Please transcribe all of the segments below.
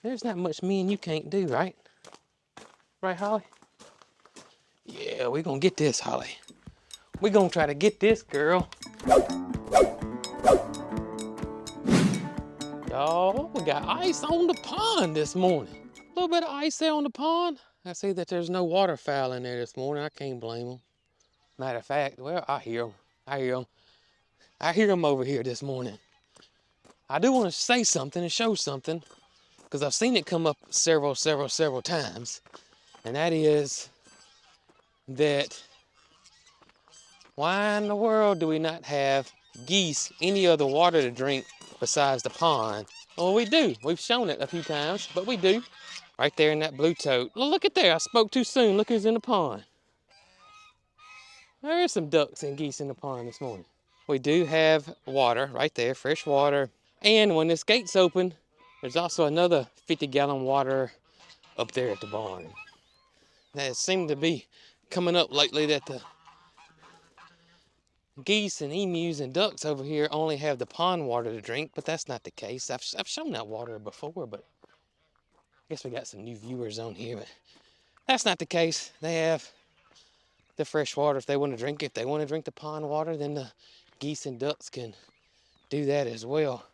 There's not much me and you can't do, right? Right, Holly? Yeah, we're gonna get this, Holly. We're gonna try to get this, girl. Y'all, we got ice on the pond this morning. A little bit of ice there on the pond. I see that there's no waterfowl in there this morning. I can't blame them. Matter of fact, well, I hear them. I hear them. I hear them over here this morning. I do want to say something and show something, because I've seen it come up several times. And that is that why in the world do we not have geese any other water to drink besides the pond? Well, we do. We've shown it a few times, but we do. Right there in that blue tote. Well, look at there. I spoke too soon. Look who's in the pond. There's some ducks and geese in the pond this morning. We do have water right there, fresh water. And when this gate's open, there's also another 50-gallon water up there at the barn. That seemed to be coming up lately, that the geese and emus and ducks over here only have the pond water to drink, but that's not the case. I've shown that water before, but I guess we got some new viewers on here, but that's not the case. They have the fresh water if they want to drink it. If they want to drink the pond water, then the geese and ducks can do that as well.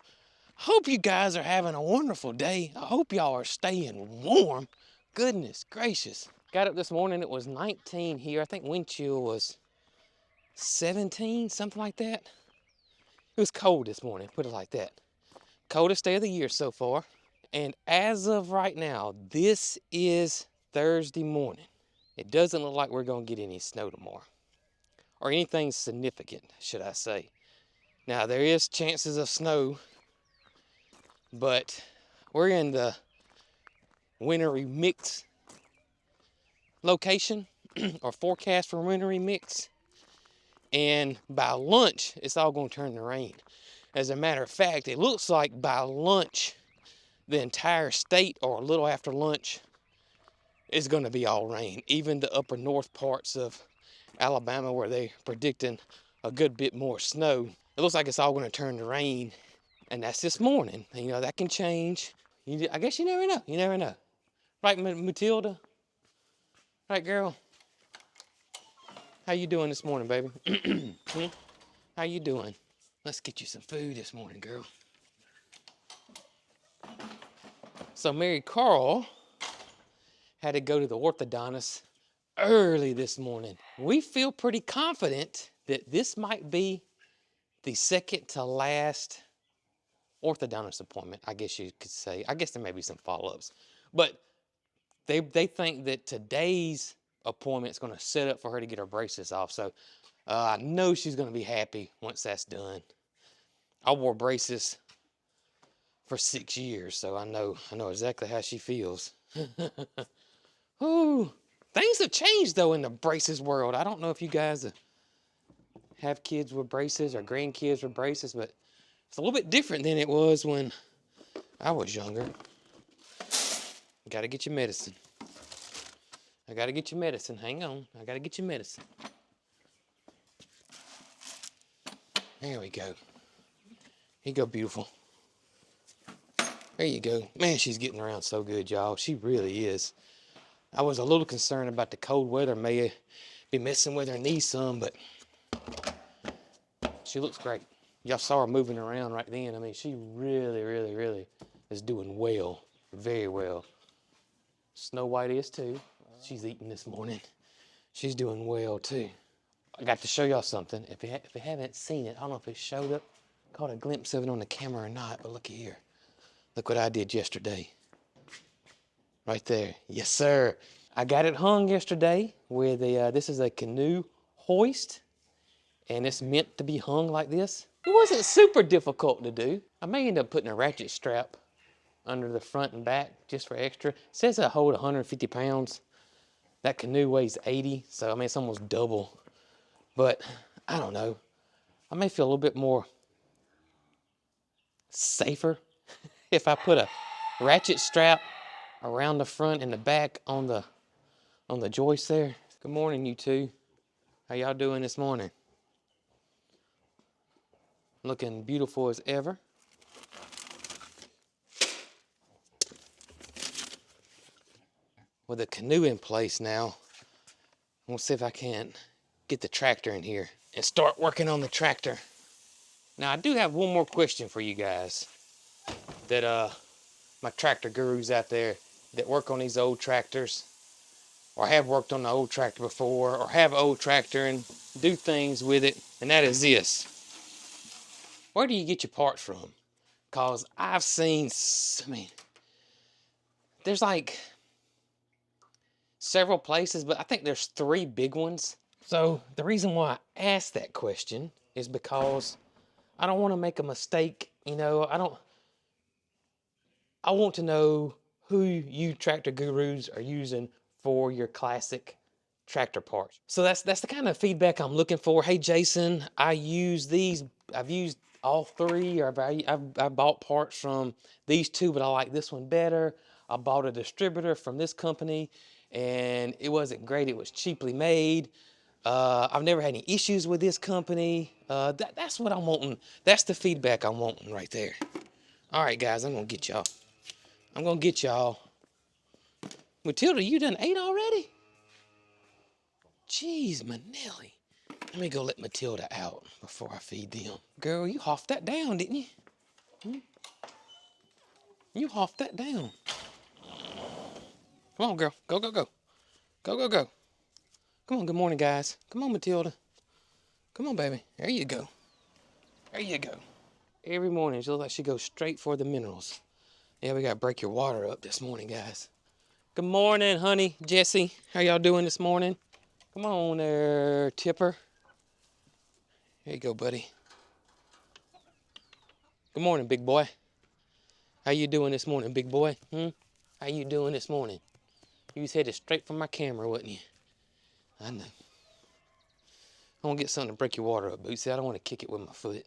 I hope you guys are having a wonderful day. I hope y'all are staying warm. Goodness gracious. Got up this morning, it was 19 here. I think wind chill was 17, something like that. It was cold this morning, put it like that. Coldest day of the year so far. And as of right now, this is Thursday morning. It doesn't look like we're gonna get any snow tomorrow. Or anything significant, should I say. Now, there is chances of snow, but we're in the wintry mix location, or forecast for wintry mix. And by lunch, it's all gonna turn to rain. As a matter of fact, it looks like by lunch, the entire state, or a little after lunch, is gonna be all rain. Even the upper north parts of Alabama, where they're predicting a good bit more snow, it looks like it's all gonna turn to rain. And that's this morning. You know, that can change. I guess you never know. You never know. Right, Matilda? Right, girl? How you doing this morning, baby? How you doing? Let's get you some food this morning, girl. So Mary Carl had to go to the orthodontist early this morning. We feel pretty confident that this might be the second to last orthodontist appointment, I guess you could say. I guess there may be some follow-ups. But they think that today's appointment is going to set up for her to get her braces off. So I know she's going to be happy once that's done. I wore braces for 6 years, so I know exactly how she feels. Ooh, things have changed though in the braces world. I don't know if you guys have kids with braces or grandkids with braces, but it's a little bit different than it was when I was younger. Gotta get your medicine. I gotta get your medicine. Hang on. I gotta get your medicine. There we go. Here you go, beautiful. There you go. Man, she's getting around so good, y'all. She really is. I was a little concerned about the cold weather. May be messing with her knees some, but she looks great. Y'all saw her moving around right then. I mean, she really is doing well. Very well. Snow White is too. She's eating this morning. She's doing well too. I got to show y'all something. If you haven't seen it, I don't know if it showed up, caught a glimpse of it on the camera or not, but look here. Look what I did yesterday. Right there. Yes, sir. I got it hung yesterday with this is a canoe hoist, and it's meant to be hung like this. It wasn't super difficult to do. I may end up putting a ratchet strap under the front and back just for extra. It says I hold 150 pounds. That canoe weighs 80, so I mean, it's almost double. But I don't know. I may feel a little bit more safer if I put a ratchet strap around the front and the back on the joist there. Good morning, you two. How y'all doing this morning? Looking beautiful as ever. with a canoe in place now. We'll see if I can't get the tractor in here and start working on the tractor. Now, I do have one more question for you guys that my tractor gurus out there that work on these old tractors, or have worked on the old tractor before, or have an old tractor and do things with it, and that is this. Where do you get your parts from? Because I've seen, I mean, there's like several places, but I think there's 3 big ones. So the reason why I asked that question is because I don't want to make a mistake. You know, I want to know who you tractor gurus are using for your classic tractor parts. So that's the kind of feedback I'm looking for. Hey, Jason, I use these. I've used all 3, or I bought parts from these 2, but I like this one better. I bought a distributor from this company, and it wasn't great. It was cheaply made. I've never had any issues with this company. That's what I'm wanting. That's the feedback I'm wanting right there. All right, guys, I'm gonna get y'all. I'm gonna get y'all. Matilda, you done ate already? Jeez, Manelli. Let me go let Matilda out before I feed them. Girl, you hoffed that down, didn't you? You hoffed that down. Come on, girl. Go, go, go. Go, go, go. Come on, good morning, guys. Come on, Matilda. Come on, baby. There you go. There you go. Every morning, she looks like she goes straight for the minerals. Yeah, we got to break your water up this morning, guys. Good morning, honey, Jesse. How y'all doing this morning? Come on there, Tipper. Here you go, buddy. Good morning, big boy. How you doing this morning, big boy? How you doing this morning? You was headed straight for my camera, wasn't you? I know. I want to get something to break your water up, Bootsy. I don't want to kick it with my foot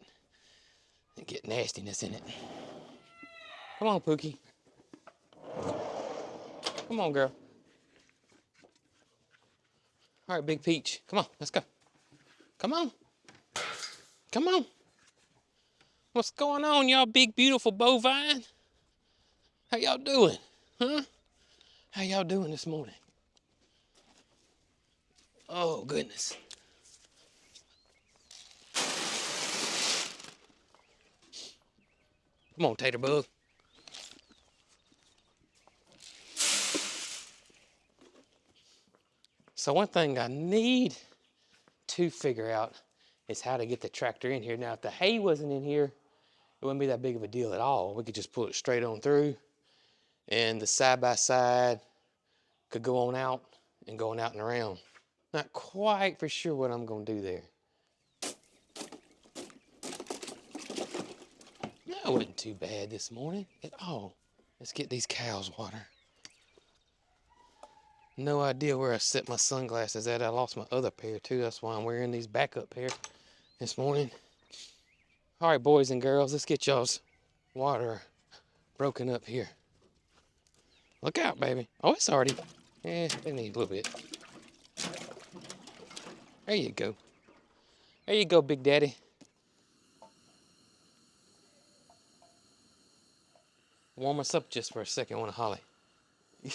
and get nastiness in it. Come on, Pookie. Come on, girl. All right, Big Peach. Come on, let's go. Come on. Come on. What's going on, y'all big, beautiful bovine? How y'all doing? Huh? How y'all doing this morning? Oh, goodness. Come on, Tater Bug. So one thing I need to figure out is how to get the tractor in here. Now, if the hay wasn't in here, it wouldn't be that big of a deal at all. We could just pull it straight on through, and the side-by-side could go on out and going out and around. Not quite for sure what I'm going to do there. That wasn't too bad this morning at all. Let's get these cows water. No idea where I set my sunglasses at. I lost my other pair too. That's why I'm wearing these backup pair this morning. All right, boys and girls, let's get y'all's water broken up here. Look out, baby. Oh, it's already, they need a little bit. There you go. There you go, Big Daddy. Warm us up just for a second, want to Holly.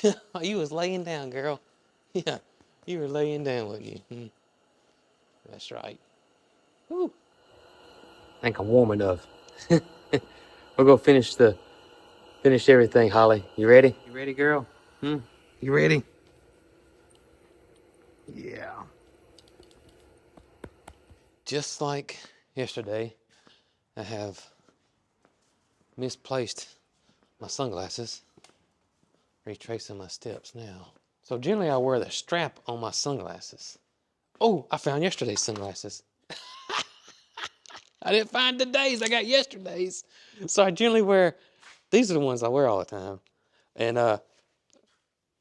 Yeah, you was laying down, girl. Yeah, you were laying down, wasn't you? That's right. Woo. I think I'm warm enough. We're gonna finish everything, Holly. You ready? You ready, girl? You ready? Yeah. Just like yesterday, I have misplaced my sunglasses. Retracing my steps now. So generally I wear the strap on my sunglasses. Oh, I found yesterday's sunglasses. I didn't find today's, I got yesterday's. So I generally wear, these are the ones I wear all the time. And I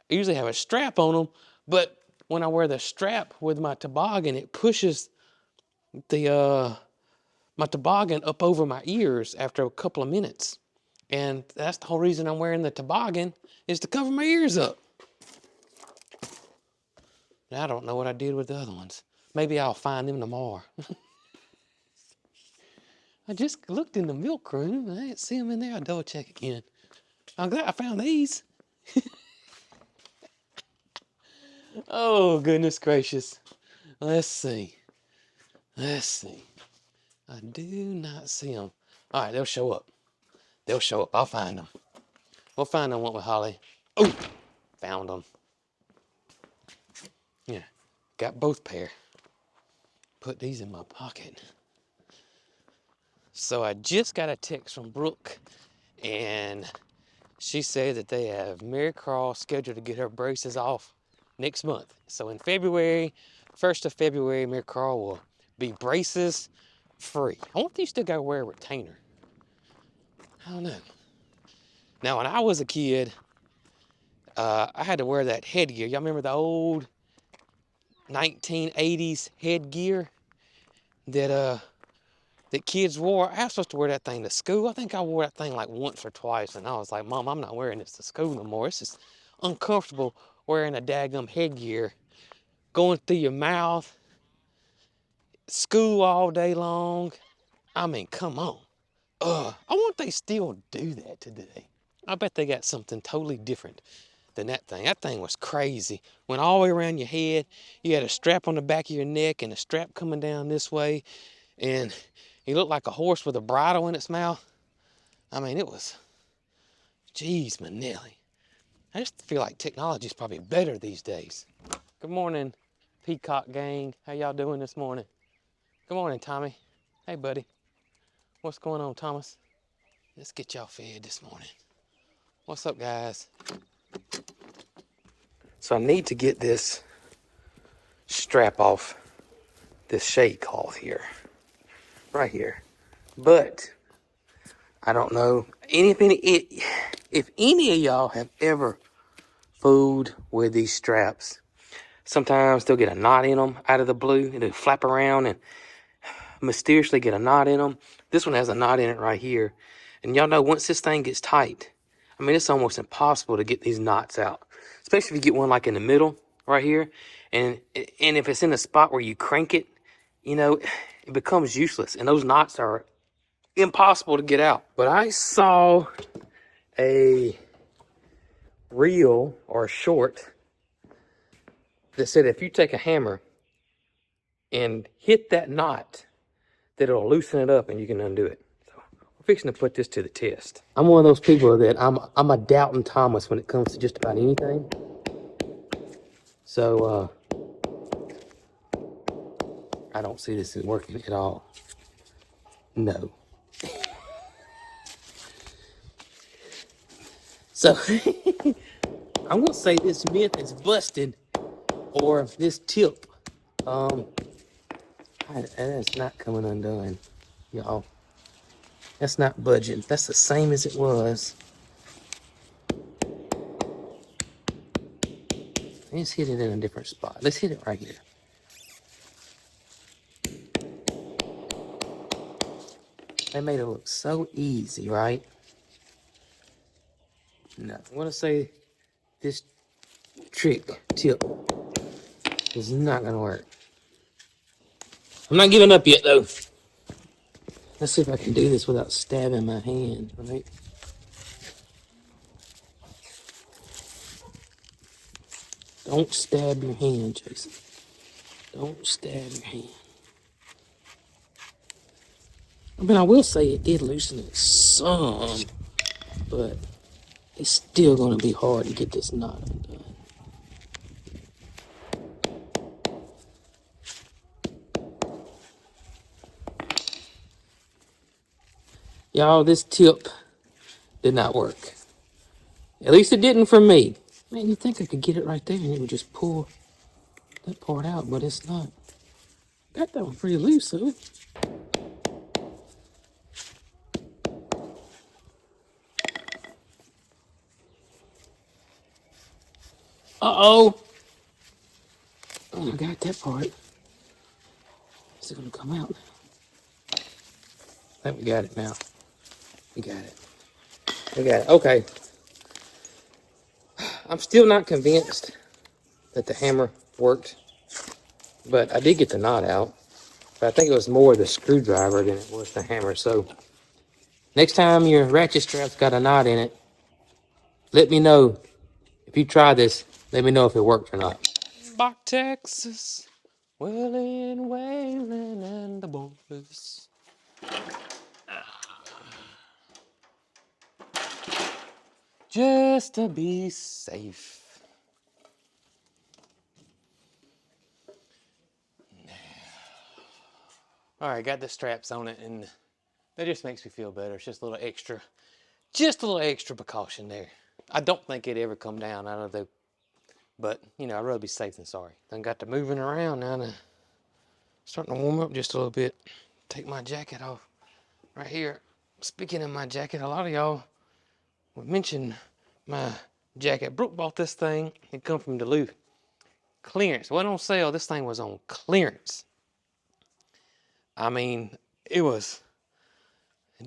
usually have a strap on them, but when I wear the strap with my toboggan, it pushes the my toboggan up over my ears after a couple of minutes. And that's the whole reason I'm wearing the toboggan, is to cover my ears up. Now, I don't know what I did with the other ones. Maybe I'll find them tomorrow. I just looked in the milk room. I didn't see them in there. I'll double check again. I'm glad I found these. Oh, goodness gracious. Let's see. Let's see. I do not see them. All right, they'll show up. They'll show up. I'll find them. We'll find them, won't we, Holly? Oh, found them. Yeah, got both pair. Put these in my pocket. So I just got a text from Brooke, and she said that they have Mary Crawl scheduled to get her braces off next month. So in February, 1st of February, Mary Crawl will be braces free. I wonder if you still gotta wear a retainer. I don't know. Now, when I was a kid, I had to wear that headgear. Y'all remember the old 1980s headgear that kids wore? I was supposed to wear that thing to school. I think I wore that thing like once or twice, and I was like, Mom, I'm not wearing this to school no more. It's just uncomfortable wearing a daggum headgear, going through your mouth, school all day long. I mean, come on. I wonder if they still do that today. I bet they got something totally different than that thing. That thing was crazy. Went all the way around your head. You had a strap on the back of your neck and a strap coming down this way. And you looked like a horse with a bridle in its mouth. I mean, it was, geez, Manelli. I just feel like technology's probably better these days. Good morning, Peacock gang. How y'all doing this morning? Good morning, Tommy. Hey, buddy. What's going on, Thomas? Let's get y'all fed this morning. What's up, guys? So I need to get this strap off this shade cloth here, right here. But I don't know if any of y'all have ever fooled with these straps. Sometimes they'll get a knot in them out of the blue, and they'll flap around and mysteriously get a knot in them. This one has a knot in it right here. And y'all know once this thing gets tight, I mean, it's almost impossible to get these knots out. Especially if you get one like in the middle right here. And if it's in a spot where you crank it, you know, it becomes useless. And those knots are impossible to get out. But I saw a reel or a short that said if you take a hammer and hit that knot, that it'll loosen it up and you can undo it. So we're fixing to put this to the test. I'm one of those people that I'm a doubting Thomas when it comes to just about anything. So I don't see this as working at all. No. So I'm gonna say this myth is busted, or this tip, it's not coming undone, y'all. That's not budging. That's the same as it was. Let's hit it in a different spot. Let's hit it right here. They made it look so easy, right? No, I'm gonna say this tip is not gonna work. I'm not giving up yet, though. Let's see if I can do this without stabbing my hand, right? Don't stab your hand, Jason. Don't stab your hand. I mean, I will say it did loosen it some, but it's still gonna be hard to get this knot undone. Y'all, this tip did not work. At least it didn't for me. Man, you'd think I could get it right there and it would just pull that part out, but it's not. Got that one pretty loose, though. Uh-oh. Oh my God, that part. Is it gonna come out? I think we got it now. We got it. We got it. Okay. I'm still not convinced that the hammer worked, but I did get the knot out. But I think it was more the screwdriver than it was the hammer. So next time your ratchet strap's got a knot in it, let me know. If you try this, let me know if it worked or not. Rock, Texas. Waylon, Waylon, and the boys. Just to be safe. All right, got the straps on it, and that just makes me feel better. It's just a little extra precaution there. I don't think it'd ever come down out of the, but you know, I'd rather be safe than sorry. Then got to moving around now, and starting to warm up just a little bit. Take my jacket off right here. Speaking of my jacket, a lot of y'all would mention my jacket. Brooke bought this thing. It come from Duluth. Clearance. It wasn't on sale. This thing was on clearance. I mean, it was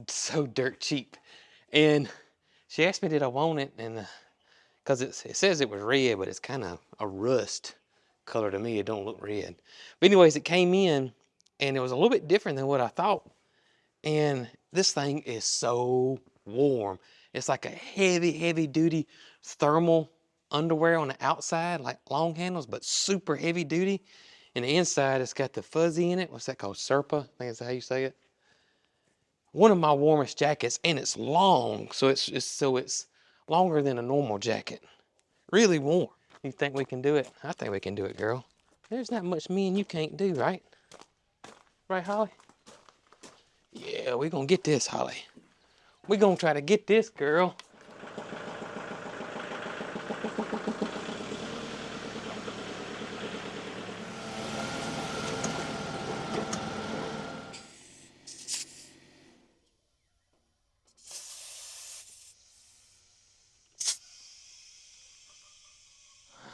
so dirt cheap. And she asked me, did I want it? And because it says it was red, but it's kind of a rust color to me. It don't look red. But anyways, it came in, and it was a little bit different than what I thought. And this thing is so warm. It's like a heavy duty thermal underwear on the outside, like long handles, but super heavy duty. And the inside, it's got the fuzzy in it. What's that called? Serpa? I think that's how you say it. One of my warmest jackets, and it's long, so it's longer than a normal jacket. Really warm. You think we can do it? I think we can do it, girl. There's not much me and you can't do, right? Right, Holly? Yeah, we're gonna get this, Holly. We're gonna try to get this, girl.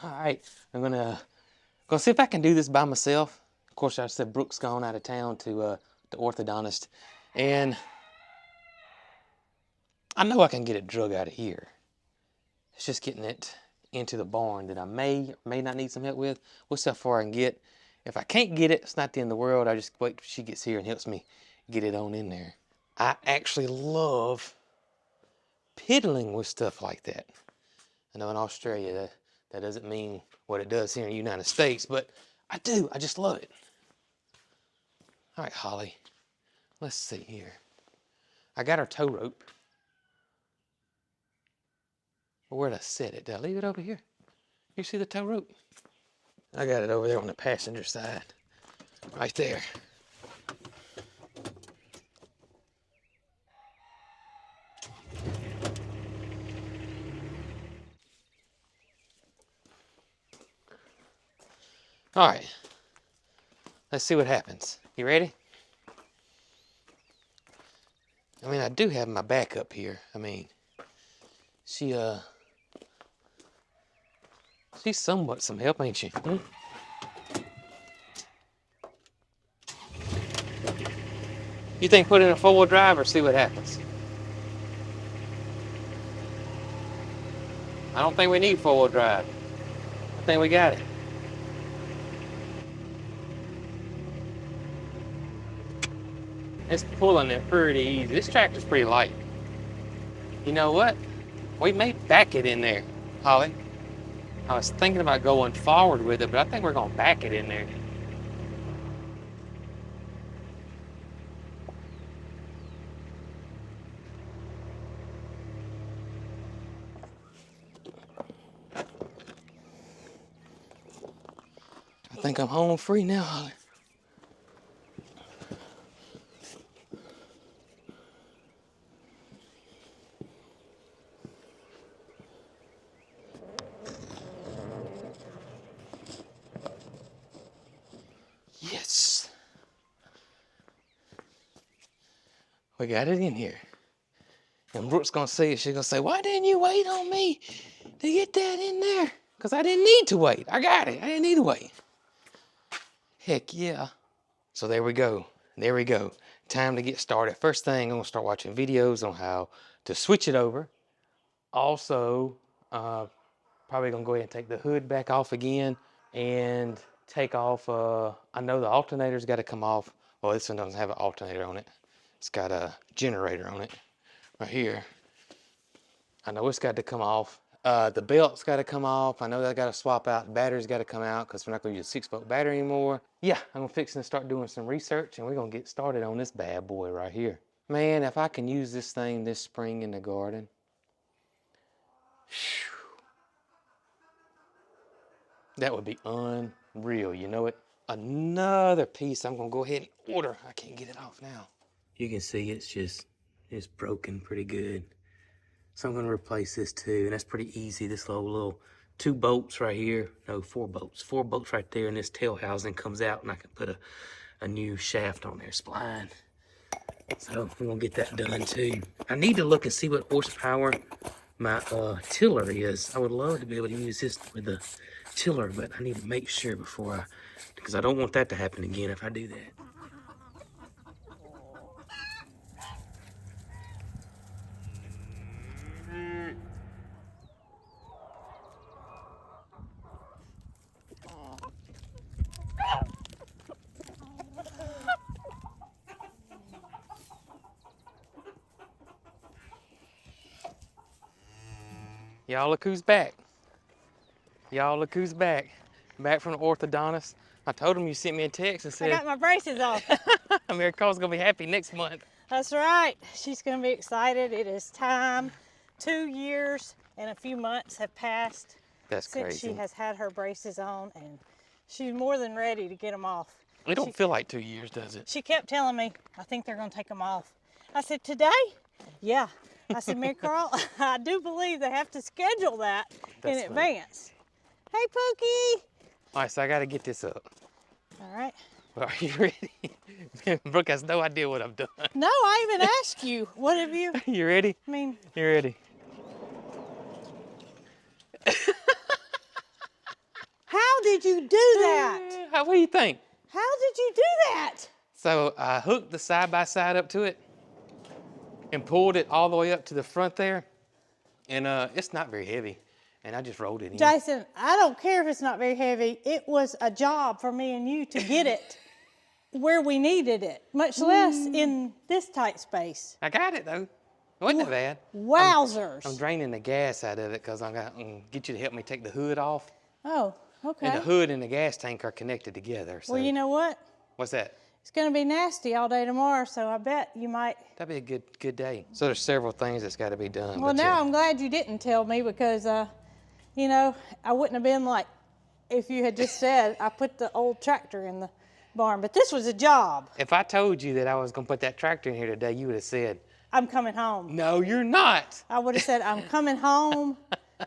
All right, I'm gonna see if I can do this by myself. Of course, I said Brooke's gone out of town to the orthodontist, and I know I can get it drug out of here. It's just getting it into the barn that I may or may not need some help with. We'll see how far I can get. If I can't get it, it's not the end of the world. I just wait till she gets here and helps me get it on in there. I actually love piddling with stuff like that. I know in Australia that doesn't mean what it does here in the United States, but I do. I just love it. All right, Holly. Let's see here. I got her tow rope. Well, where'd I set it? Did I leave it over here? You see the tow rope? I got it over there on the passenger side. Right there. All right. Let's see what happens. You ready? I mean, I do have my backup here. I mean, she's somewhat some help, ain't she? Hmm? You think put in a four-wheel drive or see what happens? I don't think we need four-wheel drive. I think we got it. It's pulling it pretty easy. This tractor's pretty light. You know what? We may back it in there, Holly. I was thinking about going forward with it, but I think we're gonna back it in there. I think I'm home free now, Holly. Yes. We got it in here. And Brooke's gonna see it. She's gonna say, why didn't you wait on me to get that in there? Because I didn't need to wait. I got it. I didn't need to wait. Heck yeah. So there we go. There we go. Time to get started. First thing, I'm gonna start watching videos on how to switch it over. Also, probably gonna go ahead and take the hood back off again and take off, I know the alternator's gotta come off. Well, this one doesn't have an alternator on it. It's got a generator on it right here. I know it's got to come off. The belt's got to come off. I know that I got to swap out. The battery's got to come out because we're not going to use a 6-volt battery anymore. Yeah, I'm fixing to start doing some research and we're going to get started on this bad boy right here. Man, if I can use this thing this spring in the garden. That would be unreal, you know it? Another piece I'm gonna go ahead and order. I can't get it off now. You can see it's broken pretty good. So I'm gonna replace this too, and that's pretty easy. This little 2 bolts right here. No, 4 bolts. 4 bolts right there, and this tail housing comes out, and I can put a new shaft on there, spline. So we're gonna get that done too. I need to look and see what horsepower my tiller is. I would love to be able to use this with the tiller, but I need to make sure before because I don't want that to happen again if I do that. Y'all look who's back. Y'all look who's back. Back from the orthodontist. I told him you sent me a text and said... I got my braces off. Mary Cole's gonna be happy next month. That's right. She's gonna be excited. It is time. 2 years and a few months have passed since she has had her braces on, and she's more than ready to get them off. It don't feel like 2 years, does it? She kept telling me, I think they're gonna take them off. I said, today? Yeah. I said, Mary Carl, I do believe they have to schedule that in advance. Hey, Pookie. All right, so I got to get this up. All right. Well, are you ready? Brooke has no idea what I've done. No, I even asked you. What have you? You ready? I mean. You ready? How did you do that? What do you think? How did you do that? So I hooked the side-by-side up to it and pulled it all the way up to the front there. And it's not very heavy. And I just rolled it in. Jason, I don't care if it's not very heavy. It was a job for me and you to get it where we needed it, much less in this tight space. I got it, though. It wasn't that bad. Wowzers. I'm draining the gas out of it because I'm going to get you to help me take the hood off. Oh, okay. And the hood and the gas tank are connected together. So. Well, you know what? What's that? It's going to be nasty all day tomorrow, so I bet you might. That'd be a good day. So there's several things that's got to be done. Well, now I'm glad you didn't tell me because, you know, I wouldn't have been like if you had just said I put the old tractor in the barn. But this was a job. If I told you that I was going to put that tractor in here today, you would have said, I'm coming home. No, you're not. I would have said, I'm coming home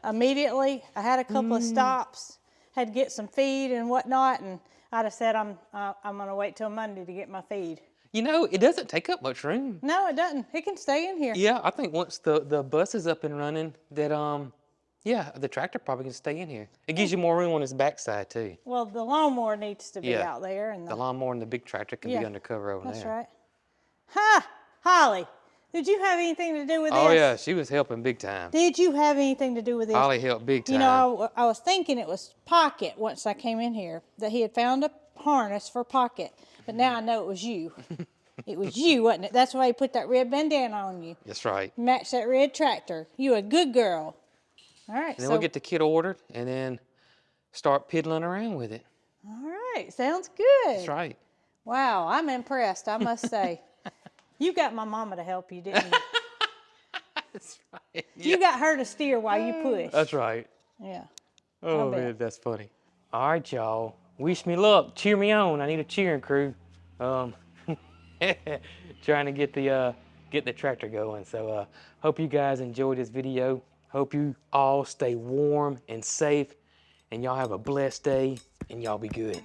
immediately. I had a couple of stops, had to get some feed and whatnot, and I'd have said, I'm going to wait till Monday to get my feed. You know, it doesn't take up much room. No, it doesn't. It can stay in here. Yeah, I think once the bus is up and running, that yeah, the tractor probably can stay in here. It gives you more room on its backside too. Well, the lawnmower needs to be out there, and the lawnmower and the big tractor can be undercover over there. That's right. Ha, Holly, did you have anything to do with this? Oh yeah, she was helping big time. Did you have anything to do with this? Holly helped big time. You know, I was thinking it was Pocket once I came in here, that he had found a harness for Pocket, but now I know it was you. It was you, wasn't it? That's why he put that red bandana on you. That's right. Match that red tractor. You a good girl. All right. And then we'll get the kit ordered and then start piddling around with it. All right. Sounds good. That's right. Wow, I'm impressed, I must say. You got my mama to help you, didn't you? That's right. Yeah. You got her to steer while you push. That's right. Yeah. Oh, man, that's funny. All right, y'all. Wish me luck. Cheer me on. I need a cheering crew. Trying to get the tractor going. So hope you guys enjoyed this video. Hope you all stay warm and safe, and y'all have a blessed day, and y'all be good.